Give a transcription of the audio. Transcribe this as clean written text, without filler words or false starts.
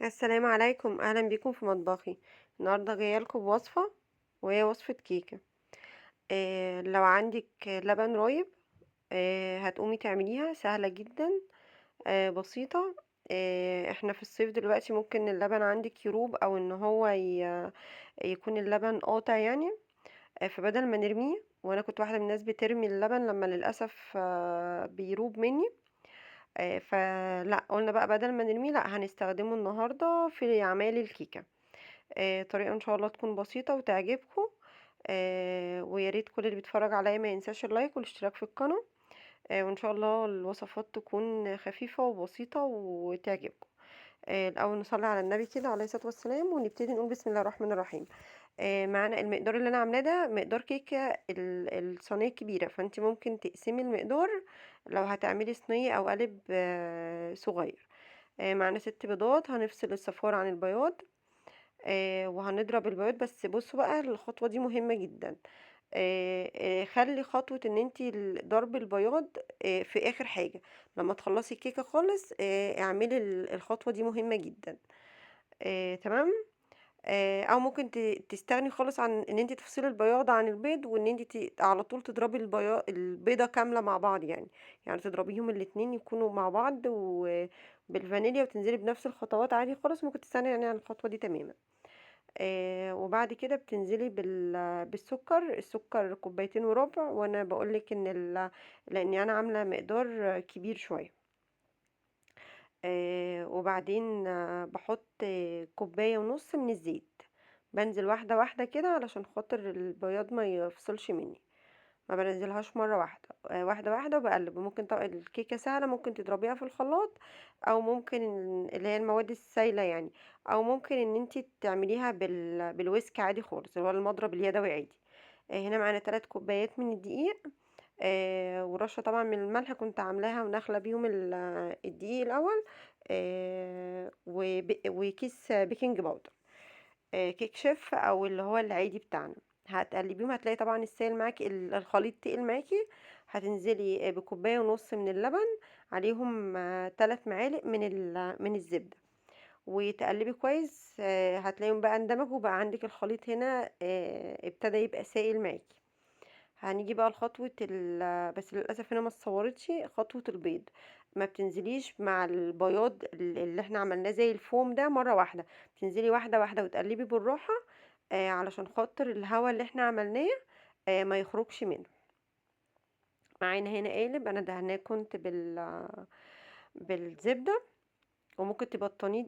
السلام عليكم، اهلا بيكم في مطبخي. النهارده جايه لكم بوصفه، وهي وصفه كيكه. لو عندك لبن رايب، هتقومي تعمليها سهله جدا. بسيطه. احنا في الصيف دلوقتي ممكن اللبن عندك يروب او ان هو يكون اللبن قاطع يعني. فبدل ما نرميه، وانا كنت واحده من الناس بترمي اللبن لما للاسف بيروب مني. فلا قلنا بقى بدل ما نرميه، لا هنستخدمه النهارده في اعمال الكيكه. طريقة ان شاء الله تكون بسيطة وتعجبكم. ويا ريت كل اللي بيتفرج عليا ما ينساش اللايك والاشتراك في القناة. وان شاء الله الوصفات تكون خفيفة وبسيطة وتعجبكم. الاول نصلي على النبي كده عليه الصلاة والسلام، ونبتدي نقول بسم الله الرحمن الرحيم. معانا المقدار اللي انا عاملاه ده مقدار كيكة الصينية الكبيرة، فانت ممكن تقسمي المقدار لو هتعملي صينية او قالب صغير. معانا 6 بيضات، هنفصل الصفار عن البياض. وهنضرب البياض. بس بصوا بقى الخطوة دي مهمة جدا. خلي خطوة ان انتي ضرب البياض في اخر حاجة. لما تخلصي الكيكة خالص اعملي الخطوة دي مهمة جدا. تمام. او ممكن تستغني خالص عن ان انتي تفصلي البياض عن البيض، وان انتي على طول تضربي البيضة كاملة مع بعض يعني تضربيهم الاتنين يكونوا مع بعض وبالفانيليا، وتنزلي بنفس الخطوات عادي خالص. ممكن تستغني يعني عن الخطوة دي تماما. وبعد كده بتنزلي بالسكر. السكر 2.25 كوب، وانا بقولك ان لاني انا عامله مقدار كبير شويه. وبعدين بحط 1.5 كوب من الزيت. بنزل واحده واحده كده علشان خاطر البياض ما يفصلش مني. ما بنزلهاش مره واحده، واحده واحده وبقلب. ممكن طبعا الكيكه سهله ممكن تضربيها في الخلاط، او ممكن اللي هي المواد السائله يعني، او ممكن ان انت تعمليها بالويسك عادي خالص، اللي هو المضرب اليدوي عادي. هنا معانا 3 كوبايات من الدقيق. ورشه طبعا من الملح كنت عاملاها ونخله بيهم الدقيق الاول. وكيس بيكنج باودر. كيك شيف او اللي هو العادي بتاعنا. هتقلبيهم، هتلاقي طبعا السائل معاكي، الخليط تقل معاكي. هتنزلي ب1.5 كوب من اللبن، عليهم 3 معالق من الزبدة، وتقلبي كويس. هتلاقيهم بقى اندمجوا، بقى عندك الخليط هنا ابتدى يبقى سائل معاكي. هنيجي بقى لخطوة بس للأسف هنا ما اتصورتش خطوة البيض. ما بتنزليش مع البياض اللي احنا عملناه زي الفوم ده مرة واحدة. بتنزلي واحدة واحدة وتقلبي بالراحة، علشان خاطر الهواء اللي احنا عملناه ما يخرجش منه. معانا هنا قالب انا دهناه كنت بالزبدة، وممكن تبطنيه